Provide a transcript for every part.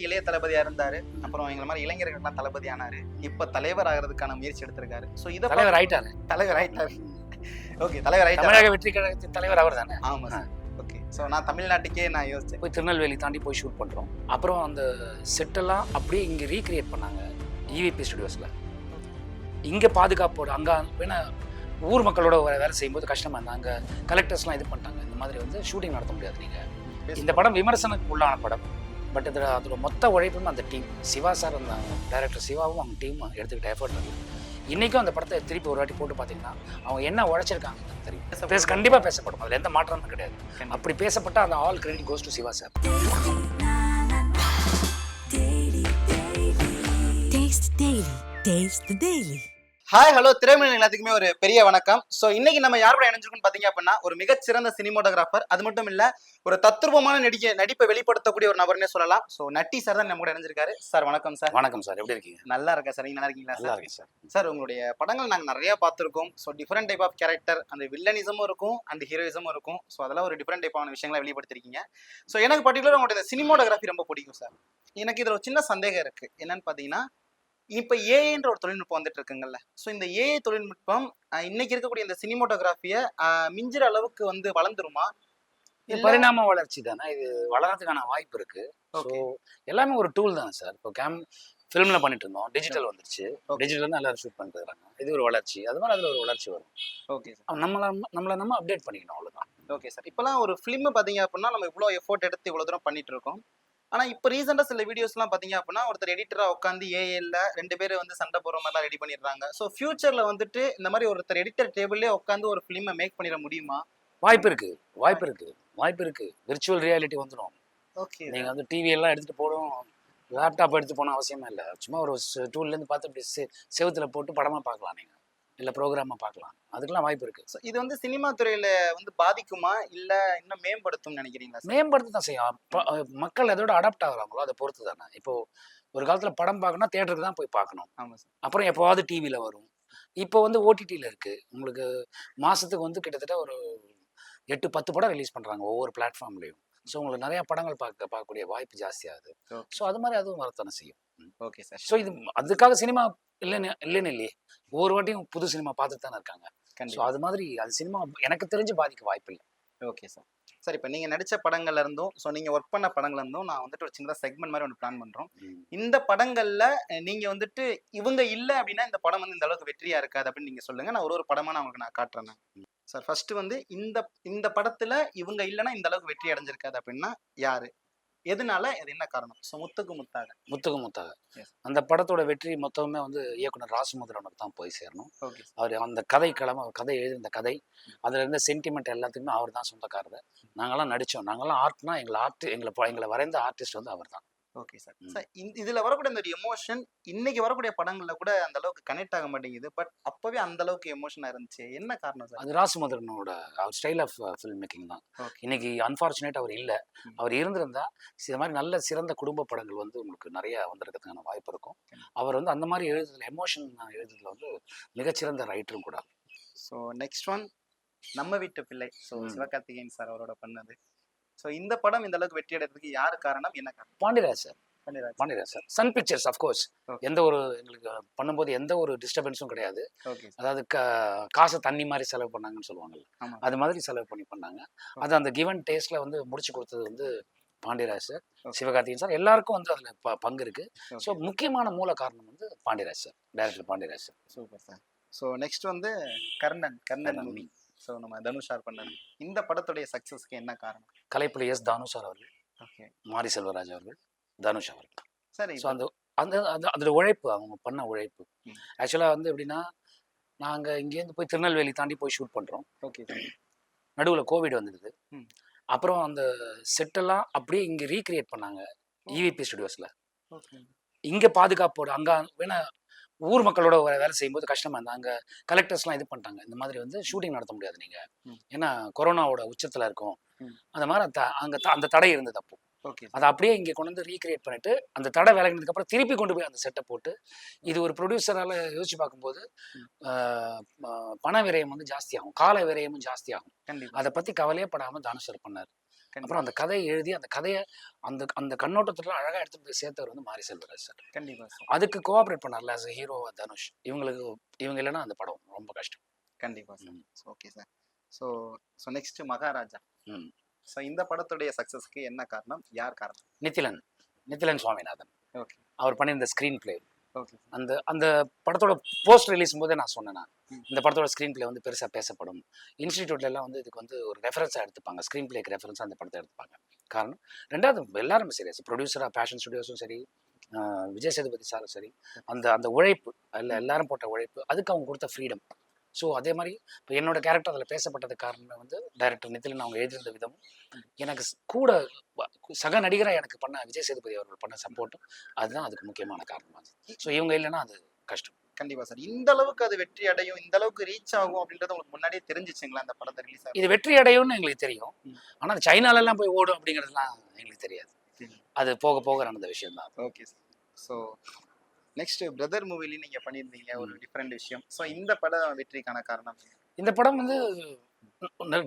இளைய தளபதியா இருந்தாரு. அப்புறம் எங்கள மாரி இளைஞர்களுக்கெல்லாம் தளபதி ஆனாரு. இப்ப தலைவர் ஆகுறதுக்கான முயற்சி எடுத்திருக்காரு. சோ இத தலைவர் ஆயிட்டாரு. தலைவர் ஆயிட்டாரு. ஓகே, தலைவர் ஆயிட்டாரு. தமிழக வெற்றி கழகத்தின் தலைவர் அவர் தானே. ஆமா சார். ஓகே. சோ நான் தமிழ்நாட்டுக்கே நான் யோசிச்சேன். போய் திருநெல்வேலி தாண்டி போய் ஷூட் பண்றோம். அப்புறம் அந்த செட்டெல்லாம் அப்படியே இங்க ரீக்ரியேட் பண்ணாங்க இவிபி ஸ்டுடியோஸ்ல. இங்க பாதுகாப்போட அங்க வேணா ஊர் மக்களோட வேலை செய்யும்போது கஷ்டமா இருந்தாங்க. அங்க கலெக்டர்ஸ்லாம் இது பண்ணிட்டாங்க. இந்த மாதிரி வந்து ஷூட்டிங் நடத்த முடியாது நீங்க. இந்த படம் விமர்சனத்துக்கு உள்ளான படம். பட் இதில் அதோட மொத்த உழைப்பும் அந்த டீம் சிவா சார் இருந்தாங்க, டைரக்டர் சிவாவும் அவங்க டீம் எடுத்துக்கிட்ட எஃபர்ட் இருக்கு. இன்றைக்கும் அந்த படத்தை திருப்பி ஒரு வாட்டி போட்டு பார்த்தீங்கன்னா அவங்க என்ன உழைச்சிருக்காங்க தெரியும். கண்டிப்பாக பேசப்படும், அதில் எந்த மாற்றமும் கிடையாது. அப்படி பேசப்பட்ட அந்த all credit goes to Siva sir. Hi hello திரைமணி எல்லாத்துக்குமே ஒரு பெரிய வணக்கம். ஸோ இன்னைக்கு நம்ம யார் கூட இணைஞ்சிருக்கோம்னு பார்த்தீங்க அப்படின்னா ஒரு மிகச்சிறந்த சினிமோட்டோகிராஃபர். அது மட்டும் இல்ல ஒரு தத்ரூபமான நடிப்பை வெளிப்படுத்தக்கூடிய ஒரு நபர்னே சொல்லலாம். ஸோ நட்டி சார் தான் நம்ம கூட இணைஞ்சிருக்காரு. சார் வணக்கம் சார். வணக்கம் சார், எப்படி இருக்கீங்க? நல்லா இருக்கேன் சார், நீங்க நல்லா இருக்கீங்களா? நல்லா இருக்கேன் சார். சார் உங்களுடைய படங்கள் நாங்கள் நிறைய பார்த்துருக்கோம். So different type of character, அந்த வில்லனிசமும் இருக்கும் அண்ட் ஹீரோயிசமும் இருக்கும். ஸோ அதெல்லாம் ஒரு டிஃப்ரெண்ட் டைப்பான விஷயங்களை வெளிப்படுத்திருக்கீங்க. ஸோ எனக்கு பர்டிகுலர் உங்களுடைய சினிமோட்டோகிராஃபி ரொம்ப பிடிக்கும் சார். எனக்கு இதில் ஒரு சின்ன சந்தேகம் இருக்கு. என்னன்னு பார்த்தீங்கன்னா, இப்ப ஏஐன்ற ஒரு தொழில்நுட்பம் வந்துட்டு இருக்குங்கல்ல. ஸோ இந்த ஏஐ தொழில்நுட்பம் இன்னைக்கு இருக்கக்கூடிய இந்த சினிமோட்டோகிராஃபியை மிஞ்சுற அளவுக்கு வந்து வளர்ந்துருமா? பரிணாம வளர்ச்சி தானே, இது வளர்றதுக்கான வாய்ப்பு இருக்கு. ஸோ எல்லாமே ஒரு டூல் தானே சார். இப்போ ஃபிலிம்ல பண்ணிட்டு இருந்தோம், டிஜிட்டல் வந்துருச்சு. டிஜிட்டல் தான் எல்லாரும் ஷூட் பண்ணிட்டு இருக்காங்க. இது ஒரு வளர்ச்சி, அது மாதிரி அதில் ஒரு வளர்ச்சி வரும். Okay sir. நம்ம அப்டேட் பண்ணிக்கணும், அவ்வளோதான். Okay sir. இப்போலாம் ஒரு ஃபிலிம் பார்த்தீங்க அப்படின்னா நம்ம இவ்வளோ எஃபோர்ட் எடுத்து இவ்வளோ தூரம் பண்ணிட்டு இருக்கோம். ஆனா இப்போ ரீசெண்டாக சில வீடியோஸ்லாம் பார்த்தீங்க அப்படின்னா ஒருத்தர் எடிட்டரா உட்காந்து ஏஐல 2 பேர் வந்து சண்டை போடுற மாதிரிலாம் ரெடி பண்ணிடுறாங்க. ஸோ ஃபியூச்சர்ல வந்துட்டு இந்த மாதிரி ஒருத்தர் எடிட்டர் டேபிள்லேயே உட்காந்து ஒரு ஃபிலிமை மேக் பண்ணிட முடியுமா? வாய்ப்பு இருக்கு. விர்ச்சுவல் ரியாலிட்டி வந்துடும். ஓகே. நீங்க வந்து டிவி எல்லாம் எடுத்துட்டு போடும், லேப்டாப் எடுத்து போன அவசியமே இல்லை. சும்மா ஒரு டூல்லேருந்து பார்த்து அப்படி செவுத்துல போட்டு படமா பார்க்கலாம், நீங்க இல்லை ப்ரோக்ராமா பார்க்கலாம். அதுக்கெல்லாம் வாய்ப்பு இருக்கு. ஸோ இது வந்து சினிமா துறையில வந்து பாதிக்குமா இல்ல இன்னும் மேம்படுத்தும்னு நினைக்கிறீங்களா? மேம்படுத்த தான் செய்யும். மக்கள் அதோட அடாப்ட் ஆகுறாங்களோ அதை பொறுத்து தானே. இப்போ ஒரு காலத்துல படம் பார்க்கணும் தியேட்டருக்கு தான் போய் பார்க்கணும். ஆமா சார். அப்புறம் எப்போவாவது டிவியில வரும். இப்போ வந்து ஓடிடியில் இருக்கு. உங்களுக்கு மாசத்துக்கு வந்து கிட்டத்தட்ட ஒரு 8-10 படம் ரிலீஸ் பண்றாங்க ஒவ்வொரு பிளாட்ஃபார்ம்லையும். ஸோ உங்களுக்கு நிறைய படங்கள் பார்க்கக்கூடிய வாய்ப்பு ஜாஸ்தியாகுது. ஸோ அது மாதிரி அதுவும் வரத்தானே செய்யும். Okay sir. ஸோ இது அதுக்காக சினிமா இல்லையே, ஒவ்வொரு வாட்டியும் புது சினிமா பார்த்துட்டு தானே இருக்காங்க. ஸோ அது மாதிரி அது சினிமா எனக்கு தெரிஞ்சு பாதிக்க வாய்ப்பு இல்லை. Okay sir. சார் இப்போ நீங்க நடிச்ச படங்கள்ல இருந்தும் ஸோ நீங்க ஒர்க் பண்ண படங்கள்ல இருந்தும் நான் வந்துட்டு ஒரு சின்னதாக செக்மெண்ட் மாதிரி ஒன்று பிளான் பண்றோம். இந்த படங்கள்ல நீங்க வந்துட்டு இவங்க இல்லை அப்படின்னா இந்த படம் வந்து இந்த அளவுக்கு வெற்றியா இருக்காது அப்படின்னு நீங்க சொல்லுங்க. நான் ஒரு படமா நான் உங்களுக்கு காட்டுறேன் சார். ஃபர்ஸ்ட் வந்து இந்த படத்துல இவங்க இல்லைன்னா இந்த அளவுக்கு வெற்றி அடைஞ்சிருக்காது அப்படின்னா யாரு, எதனால, அது என்ன காரணம்? ஸோ முத்துக்கு முத்தாக அந்த படத்தோட வெற்றி மொத்தமே வந்து இயக்குனர் ராசுமுதிரனுக்கு தான் போய் சேரணும். அவர் அந்த அவர் கதை எழுதின கதை, அதுல இருந்த சென்டிமெண்ட் எல்லாத்துக்குமே அவர் தான் சொந்தக்காரர். நாங்கெல்லாம் நடிச்சோம், நாங்கெல்லாம் ஆர்ட்னா எங்களை வரைந்த ஆர்டிஸ்ட் வந்து அவர் தான். Okay sir. சார் இதுல வரக்கூடிய அந்த எமோஷன் இன்னைக்கு வரக்கூடிய படங்கள்ல கூட அந்த அளவுக்கு கனெக்ட் ஆக மாட்டேங்குது. பட் அப்பவே அந்த அளவுக்கு எமோஷனா இருந்துச்சு. என்ன காரணம் சார்? அது ராசுமுதிரனோட அவர் ஸ்டைல் ஆஃப் ஃபில்ம் மேக்கிங் தான். இன்னைக்கு அன்பார்ச்சுனேட் அவர் இல்லை. அவர் இருந்திருந்தா இது மாதிரி நல்ல சிறந்த குடும்ப படங்கள் வந்து உங்களுக்கு நிறைய வந்திருக்கிறதுக்கான வாய்ப்பு இருக்கும். அவர் வந்து அந்த மாதிரி எழுதுறதுல எமோஷன் எழுதுறதுல வந்து மிகச்சிறந்த ரைட்டரும் கூட. ஸோ நெக்ஸ்ட் ஒன் நம்ம வீட்டு பிள்ளை. ஸோ சிவகார்த்திகேயன் சார் அவரோட பண்ணது. ஸோ இந்த படம் இந்த அளவுக்கு வெற்றி அடைறதுக்கு யாரு காரணம், என்ன காரணம்? Pandiraj sir. Sun Pictures of course எந்த ஒரு எங்களுக்கு பண்ணும்போது எந்த ஒரு டிஸ்டர்பன்ஸும் கிடையாது. அதாவது காசை தண்ணி மாதிரி செலவு பண்ணாங்கன்னு சொல்லுவாங்கல்ல, அது மாதிரி செலவு பண்ணாங்க. அது அந்த கிவன் டேஸ்ட்ல வந்து முடிச்சு கொடுத்தது வந்து பாண்டியராஜ் சார், சிவகார்த்திகேயன் சார், எல்லாருக்கும் வந்து அதுல பங்கு இருக்கு. ஸோ முக்கியமான மூல காரணம் வந்து Pandiraj sir, director Pandiraj sir. Super sir. So next வந்து கர்ணன் மூவி. ஸோ நம்ம தனுஷார் பண்ணது. இந்த படத்துடைய சக்சஸ்க்கு என்ன காரணம்? கலைப்புலி எஸ் தானுஷார் அவர்கள், மாரி செல்வராஜ் அவர்கள், தனுஷ் அவர்கள். சரி. ஸோ அதோட உழைப்பு, அவங்க பண்ண உழைப்பு. ஆக்சுவலாக வந்து எப்படின்னா, நாங்கள் இங்கேருந்து போய் திருநெல்வேலி தாண்டி போய் ஷூட் பண்ணுறோம். ஓகே. நடுவில் கோவிட் வந்துடுது. அப்புறம் அந்த செட்டெல்லாம் அப்படியே இங்கே ரீக்ரியேட் பண்ணாங்க இவிபி ஸ்டுடியோஸில். இங்கே பாதுகாப்போட அங்கே வேணா ஊர் மக்களோட வேலை செய்யும்போது கஷ்டமா இருந்தாங்க. அங்கே கலெக்டர்ஸ்லாம் இது பண்ணிட்டாங்க, இந்த மாதிரி வந்து ஷூட்டிங் நடத்த முடியாது நீங்க, ஏன்னா கொரோனாவோட உச்சத்தில் இருக்கும். அந்த மாதிரி அந்த தடை இருந்தது அப்போ. அதை அப்படியே இங்கே கொண்டு வந்து ரீக்ரியேட் பண்ணிட்டு அந்த தடை விலகினதுக்கு அப்புறம் திருப்பி கொண்டு போய் அந்த செட்டை போட்டு, இது ஒரு ப்ரொடியூசரால யோசிச்சு பார்க்கும்போது பண விரயம் வந்து ஜாஸ்தி ஆகும், கால விரயமும் ஜாஸ்தி ஆகும். அதை பத்தி கவலையே படாம தானுஷர் பண்ணார். அப்புறம் அந்த கதையை எழுதி அந்த கதையை அந்த அந்த கண்ணோட்டத்துல அழகா எடுத்துட்டு போய் சேர்த்தவர் வந்து மாரி செல்வராஜ் சார். கண்டிப்பா சார். அதுக்கு கோஆப்ரேட் பண்ணார்ல as a ஹீரோவா தனுஷ். இவங்க இல்லைன்னா அந்த படம் ரொம்ப கஷ்டம். கண்டிப்பா sir. Okay sir. So so next Maharaja. ம். ஸோ இந்த படத்துடைய சக்சஸ்க்கு என்ன காரணம், யார் காரணம்? நித்திலன் சுவாமிநாதன். ஓகே. அவர் பண்ணியிருந்த ஸ்க்ரீன் பிளே, ஓகே. அந்த அந்த படத்தோட போஸ்ட் ரிலீஸ் போதே நான் சொன்னேன் நான், ம். இந்த படத்தோட ஸ்க்ரீன் பிளே வந்து பெருசாக பேசப்படும். இன்ஸ்டிடியூட்ல எல்லாம் வந்து இதுக்கு வந்து ஒரு ரெஃபரன்ஸாக எடுத்துப்பாங்க, ஸ்க்ரீன் பிளேக்கு ரெஃபரன்ஸாக அந்த படத்தை எடுத்துப்பாங்க. காரணம் ரெண்டாவது எல்லாருமே சரி, ப்ரொடியூசராக பேஷன் ஸ்டுடியோஸும் சரி, விஜய் சேதுபதி சாரும் சரி, அந்த அந்த உழைப்பு எல்லாரும் போட்ட உழைப்பு, அதுக்கு அவங்க கொடுத்த ஃப்ரீடம். ஸோ அதே மாதிரி இப்போ என்னோட கேரக்டர் அதில் பேசப்பட்டது காரணமே வந்து டைரக்டர் நித்திலன் அவங்க எழுதியிருந்த விதமும், எனக்கு கூட சக நடிகராக எனக்கு பண்ண விஜய் சேதுபதி அவர்கள் பண்ண சப்போர்ட்டும் அதுதான் அதுக்கு முக்கியமான காரணமாக. ஸோ இவங்க இல்லைன்னா அது கஷ்டம். கண்டிப்பா சார். இந்த அளவுக்கு அது வெற்றி அடையும், இந்த அளவுக்கு ரீச் ஆகும் அப்படின்றது உங்களுக்கு முன்னாடியே தெரிஞ்சிச்சுங்களா அந்த படத்தை ரிலீஸ் ஆகும்? இது வெற்றி அடையும்னு எங்களுக்கு தெரியும். ஆனால் சைனாலெல்லாம் போய் ஓடும் அப்படிங்கிறதுலாம் எங்களுக்கு தெரியாது. அது போக போக நடந்த விஷயம் தான். Okay sir. So next brother மூவிலையும் நீங்க பண்ணியிருந்தீங்க ஒரு டிஃப்ரெண்ட் விஷயம். ஸோ இந்த படம் வெற்றிக்கான காரணம்? இந்த படம் வந்து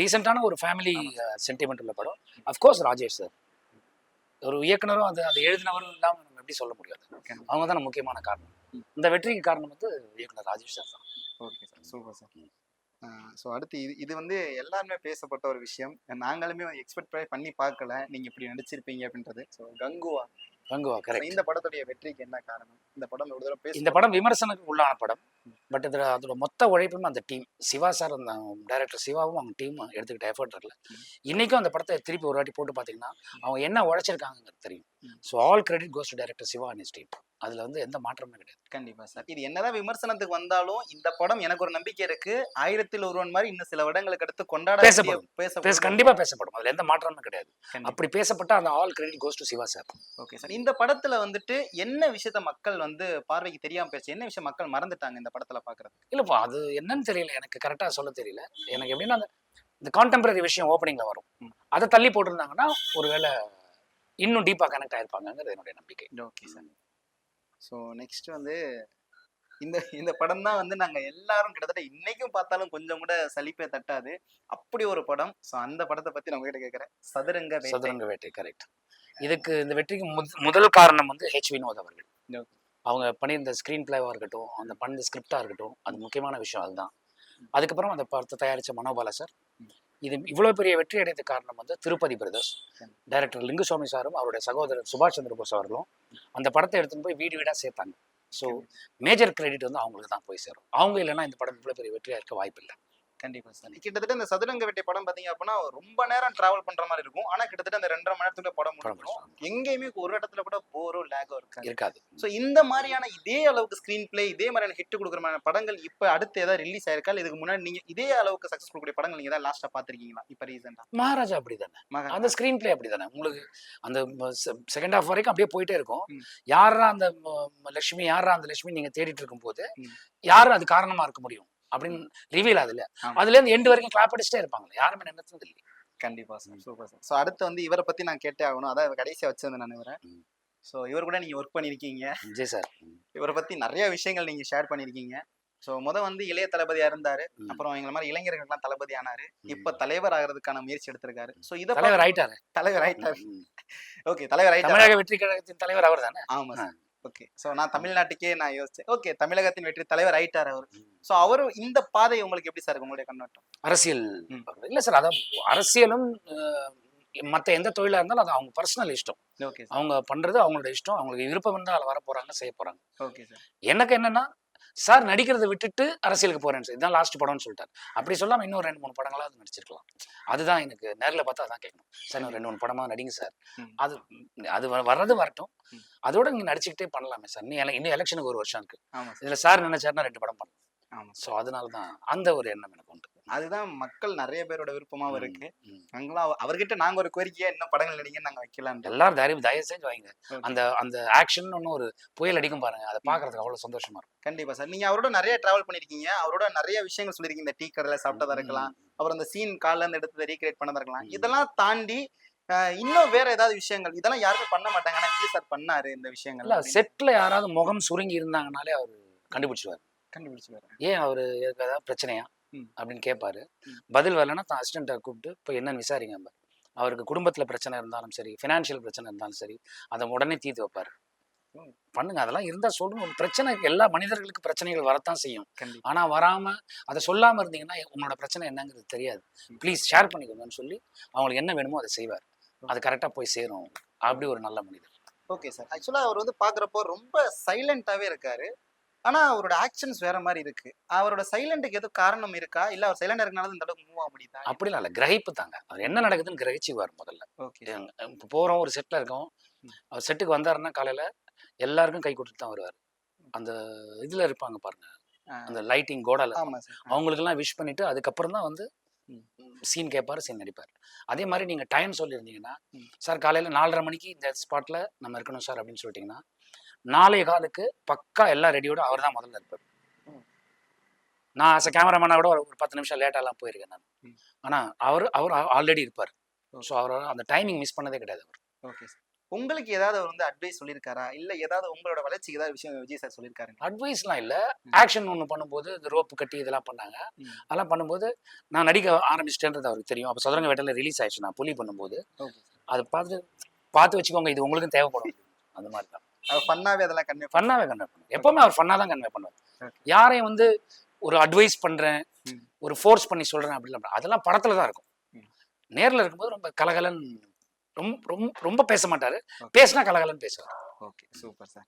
டீசெண்டான ஒரு ஃபேமிலி சென்டிமெண்ட் உள்ள படம். அஃப்கோர்ஸ் ராஜேஷ் சார் ஒரு இயக்குனரும் அதை எழுதினவரும் இல்லாமல் நம்ம எப்படி சொல்ல முடியாது. அவங்க தான் முக்கியமான காரணம். இந்த வெற்றிக்கு காரணம் வந்து இயக்குனர் ராஜேஷ் சார் தான். Okay sir, super sir. So அடுத்து இது வந்து எல்லாருமே பேசப்பட்ட ஒரு விஷயம். நாங்களுமே எக்ஸ்பெக்ட் பண்ணி பார்க்கல நீங்க இப்படி நடிச்சிருப்பீங்க அப்படின்றது. So Kanguva correct. இந்த படத்துடைய வெற்றிக்கு என்ன காரணம்? இந்த படம் ஒரு தடவை இந்த படம் விமர்சனத்துக்கு உள்ளான படம். பட் இதில் அதோட மொத்த உழைப்பும் அந்த டீம், சிவா சார், அந்த டைரக்டர் சிவாவும் அவங்க டீம் எடுத்துக்கிட்ட எஃபர்ட் இருக்குல்ல. இன்னைக்கும் அந்த படத்தை திருப்பி ஒரு வாட்டி போட்டு பார்த்தீங்கன்னா அவங்க என்ன உழைச்சிருக்காங்கிறது தெரியும். So all credit goes to director Siva and his team. அதுல வந்து எந்த மாற்றமே கிடையாது. கண்டிப்பா சார். இது என்னதான் விமர்சனத்துக்கு வந்தாலும் இந்த படம் எனக்கு ஒரு நம்பிக்கை இருக்கு, 1000ல் ஒருவன் மாதிரி இன்னும் சில வருடங்களுக்கு அடுத்து கொண்டாட கண்டிப்பா பேசப்படும். அதுல எந்த மாற்றமும் கிடையாது. அப்படி பேசப்பட்ட அந்த all credit goes to Siva sir. Okay sir. இந்த படத்துல வந்துட்டு என்ன விஷயத்த மக்கள் வந்து பார்வைக்கு தெரியாம பேசு, என்ன விஷயம் மக்கள் மறந்துட்டாங்க இந்த படத்துல பாக்குறது? இல்லப்பா அது என்னன்னு தெரியல, எனக்கு கரெக்டா சொல்ல தெரியல. எனக்கு எப்படின்னா இந்த கான்டெம்பரரி விஷயம் ஓப்பனிங்ல வரும், அதை தள்ளி போட்டிருந்தாங்கன்னா ஒருவேளை இன்னும் டீப்பா கனெக்ட் ஆயிருப்பாங்கிறது என்னுடைய நம்பிக்கை. Okay sir. ஸோ நெக்ஸ்ட் வந்து இந்த படம் தான் வந்து நாங்க எல்லாரும் கிட்டத்தட்ட இன்னைக்கும் பார்த்தாலும் கொஞ்சம் கூட சலிப்பே தட்டாது, அப்படி ஒரு படம். ஸோ அந்த படத்தை பத்தி நான் உங்ககிட்ட கேட்கறேன். சதுரங்க வேட்டை. கரெக்ட். இதுக்கு இந்த வெற்றிக்கு முதல் காரணம் வந்து ஹெச் வினோத் அவர்கள். அவங்க பண்ணியிருந்த ஸ்க்ரீன் பிளேவாக இருக்கட்டும், அந்த பண்ண ஸ்கிரிப்டாக இருக்கட்டும், அது முக்கியமான விஷயம் அதுதான். அதுக்கப்புறம் அந்த படத்தை தயாரித்த மனோபாலா சார். இது இவ்வளோ பெரிய வெற்றி அடைந்த காரணம் வந்து திருப்பதி பிரதர்ஸ், டைரக்டர் லிங்குசுவாமி சாரும் அவருடைய சகோதரர் சுபாஷ் சந்திர போஸ் அவர்களும் அந்த படத்தை எடுத்துன்னு போய் வீடு வீடாக சேர்த்தாங்க. ஸோ மேஜர் கிரெடிட் வந்து அவங்களுக்கு தான் போய் சேரும். அவங்க இல்லைன்னா இந்த படம் இவ்வளோ பெரிய வெற்றியாக இருக்க வாய்ப்பு இல்லை. கண்டிப்பா சார். கிட்டத்தட்ட இந்த சதுரங்க வேட்டை படம் பாத்தீங்க அப்படின்னா ரொம்ப நேரம் டிராவல் பண்ற மாதிரி இருக்கும். ஆனா கிட்டத்தட்ட அந்த 2.5 மணி நேரத்துக்குள்ள படம் முடிஞ்சிடும். எங்கேயுமே ஒரு இடத்துல கூட போரோ லேகோ இருக்காது. சோ இந்த மாதிரியான இதே அளவுக்கு ஸ்கிரீன் பிளே, இதே மாதிரியான ஹிட் கொடுக்குற மாதிரி படங்கள் இப்ப அடுத்து ஏதாவது ரிலீஸ் ஆயிருக்கா? இதுக்கு முன்னாடி நீங்க இதே அளவுக்கு சக்சஸ் கொடுக்கக்கூடிய படங்கள் நீங்க ஏதாவது லாஸ்டா பாத்திருக்கீங்களா? இப்ப ரீசெண்டா மகாராஜா அப்படிதானே, அந்த ஸ்கிரீன் பிளே அப்படிதானே. உங்களுக்கு அந்த செகண்ட் ஹாஃப் வரைக்கும் அப்படியே போயிட்டே இருக்கும். யாரா அந்த லட்சுமி நீங்க தேடிட்டு இருக்கும் போது யாரும் அது காரணமா இருக்க முடியும் அப்படின்னு ரிவீல் ஆகுதுல. அதுல இருந்து எண்டு வரைக்கும் கிளாப் அடிச்சுட்டே இருப்பாங்க, யாருமே நினைச்சது இல்லை. கண்டிப்பா சார், சூப்பர் சார். ஸோ அடுத்து வந்து இவரை பத்தி நான் கேட்டே ஆகணும், அதான் கடைசியா வச்சிருந்தேன் நான் இவரை. ஸோ இவர் கூட நீங்க ஒர்க் பண்ணிருக்கீங்க. G sir. இவரை பத்தி நிறைய விஷயங்கள் நீங்க ஷேர் பண்ணிருக்கீங்க. ஸோ வந்து இளைய தளபதியா இருந்தாரு, அப்புறம் எங்களை மாதிரி இளைஞர்களுக்கெல்லாம் தளபதி ஆனாரு, இப்ப தலைவர் ஆகிறதுக்கான முயற்சி எடுத்திருக்காரு. ஸோ இதை தலைவர் ஆயிட்டாரு. ஓகே, தலைவர் ஆயிட்டாரு. தமிழக வெற்றி கழகத்தின் தலைவர் அவர் தானே? ஆமா சார். ஓகே. ஸோ நான் தமிழ்நாட்டுக்கே நான் யோசிச்சேன், ஓகே தமிழகத்தின் வெற்றி தலைவர் ஆயிட்டார் அவர். ஸோ அவரு இந்த பாதை உங்களுக்கு எப்படி சார் உங்களுடைய கண்ணோட்டம்? அரசியல் இல்ல சார், அதான் அரசியலும் மற்ற எந்த தொழிலா இருந்தாலும் அது அவங்க பர்சனல் இஷ்டம். அவங்க பண்றது அவங்களோட இஷ்டம். அவங்களுக்கு விருப்பம் இருந்தால் அதில் வர போறாங்க, செய்ய போறாங்க. Okay sir. எனக்கு என்னன்னா சார் நடிக்கிறத விட்டுட்டு அரசியலுக்கு போறேன்னு சொல்லி இதுதான் லாஸ்ட் படம்னு சொல்லிட்டாரு. அப்படி சொல்லாம இன்னும் 2-3 படங்களாவது நடிச்சிருக்கலாம். அதுதான் எனக்கு நேரில் பார்த்தா அதான் கேட்கணும். சார் இன்னும் 2-3 படமா நடிங்க சார். அது வர்றது வரட்டும், அதோட நீங்க நடிச்சுக்கிட்டே பண்ணலாமே சார். இன்னும் எலெக்ஷனுக்கு 1 வருஷம் இருக்கு. இதுல சார் நினைச்சாருன்னா 2 படம் பண்ணலாம். ஸோ அதனாலதான் அந்த ஒரு எண்ணம் எனக்கு உண்டு. அதுதான் மக்கள் நிறைய பேரோட விருப்பமாவும் இருக்கு. அவர்கிட்ட நாங்க ஒரு கோரிக்கையா இன்னும் படங்கள் நடிகன்னு நாங்க வைக்கலாம். எல்லாரும் தயவு செஞ்சு வாங்க. அந்த ஆக்ஷன் ஒன்னும் ஒரு புயல் அடிக்கும் பாருங்க, அதை பாக்குறதுக்கு அவ்வளவு சந்தோஷமா இருக்கும். கண்டிப்பா சார். நீங்க அவரோட நிறைய டிராவல் பண்ணிருக்கீங்க, அவரோட நிறைய விஷயங்கள் சொல்லிருக்கீங்க. இந்த டீ கடையில சாப்பிட்டதா இருக்கலாம், அப்புறம் அந்த சீன் கால்ல இருந்து எடுத்ததை ரீக்ரியேட் பண்ணதா இருக்கலாம். இதெல்லாம் தாண்டி இன்னும் வேற ஏதாவது விஷயங்கள் இதெல்லாம் யாருமே பண்ண மாட்டாங்க, ஆனா விஜய் சார் பண்ணாரு இந்த விஷயங்கள். செட்ல யாராவது முகம் சுருங்கி இருந்தாங்கனாலே அவர் கண்டுபிடிச்சுவாரு. ஏன் அவரு ஏதாவது பிரச்சனையா அப்படின்னு கேட்பாரு. பதில் வரலன்னா தான் அசிஸ்டண்ட்டை கூப்பிட்டு இப்போ என்னன்னு விசாரிங்க. அவருக்கு குடும்பத்தில் பிரச்சனை இருந்தாலும் சரி, ஃபினான்ஷியல் பிரச்சனை இருந்தாலும் சரி, அதை உடனே தீர்த்து வைப்பார். பண்ணுங்க, அதெல்லாம் இருந்தால் சொல்லுங்க. ஒரு பிரச்சனை, எல்லா மனிதர்களுக்கு பிரச்சனைகள் வரத்தான் செய்யும். கண்டிப்பா. ஆனால் வராமல் அதை சொல்லாமல் இருந்தீங்கன்னா உங்களோட பிரச்சனை என்னங்கிறது தெரியாது. ப்ளீஸ் ஷேர் பண்ணிக்கோங்கன்னு சொல்லி அவங்களுக்கு என்ன வேணுமோ அதை செய்வார். அது கரெக்டாக போய் சேரும். அப்படி ஒரு நல்ல மனிதர். Okay sir. ஆக்சுவலா அவர் வந்து பாக்குறப்போ ரொம்ப சைலண்டாவே இருக்காரு. ஆனா அவரோட ஆக்ஷன்ஸ் வேற மாதிரி இருக்கு. அவரோட சைலண்ட்டுக்கு எதுவும் காரணம் இருக்கா? இல்ல அவர் சைலண்டா இருக்கனால இந்த அளவுக்கு மூவ் ஆக முடியுதா? அப்படிலாம் இல்லை, கிரகிப்பு தாங்க. அவர் என்ன நடக்குதுன்னு கிரகிச்சுவார் முதல்ல. ஓகே. இப்போ போகிறோம், ஒரு செட்டில் இருக்கோம், அவர் செட்டுக்கு வந்தாருன்னா காலையில் எல்லாருக்கும் கை கொடுத்துட்டு தான் வருவார். அந்த இதில் இருப்பாங்க பாருங்க, அந்த லைட்டிங் கோடால ஆமா சார். அவங்களுக்கெல்லாம் விஷ் பண்ணிட்டு அதுக்கப்புறம் தான் வந்து சீன் கேட்பாரு, சீன் நடிப்பார். அதே மாதிரி நீங்கள் டைம் சொல்லியிருந்தீங்கன்னா, சார் காலையில் 4:30 மணிக்கு இந்த ஸ்பாட்டில் நம்ம இருக்கணும் சார் அப்படின்னு சொல்லிட்டீங்கன்னா, 4:15 பக்கா எல்லா ரெடியோட அவர் தான் முதல்ல இருப்பார். நான் ஆஸ் அ கேமராமேனாக கூட ஒரு 10 நிமிஷம் லேட்டாலாம் போயிருக்கேன் நான். ஆனால் அவர் ஆல்ரெடி இருப்பார். ஸோ அவர் அந்த டைமிங் மிஸ் பண்ணதே கிடையாது அவர். Okay sir. உங்களுக்கு ஏதாவது அவர் வந்து அட்வைஸ் சொல்லியிருக்காரா? இல்ல ஏதாவது உங்களோட வளர்ச்சிக்கு ஏதாவது விஷயம் விஜய் சார் சொல்லியிருக்காருங்களா? அட்வைஸ்லாம் இல்லை, ஆக்ஷன் ஒன்று பண்ணும்போது இந்த ரோப்பு கட்டி இதெல்லாம் பண்ணாங்க. அதெல்லாம் பண்ணும்போது நான் நடிக்க ஆரம்பிச்சிட்டேன்றது அவருக்கு தெரியும். அப்போ சதுரங்க வேட்டையில் ரிலீஸ் ஆயிடுச்சு நான் புலி பண்ணும்போது. அதை பார்த்து வச்சுக்கோங்க, இது உங்களுக்கும் தேவைப்படும். அந்த மாதிரி தான் அவர் ஃபன்னாவே அதெல்லாம் கன்வே ஃபன்னாகவே கன்வே பண்ணுவார். எப்போவுமே அவர் ஃபன்னாக தான் கன்வே பண்ணுவார். யாரையும் வந்து ஒரு அட்வைஸ் பண்ணுறேன், ஒரு ஃபோர்ஸ் பண்ணி சொல்கிறேன் அப்படிலாம் அதெல்லாம் படத்தில் தான் இருக்கும். நேரில் இருக்கும்போது ரொம்ப கலகலன்னு ரொம்ப ரொம்ப ரொம்ப பேச மாட்டார். பேசினா கலகலன்னு பேசுவார். Okay, super sir.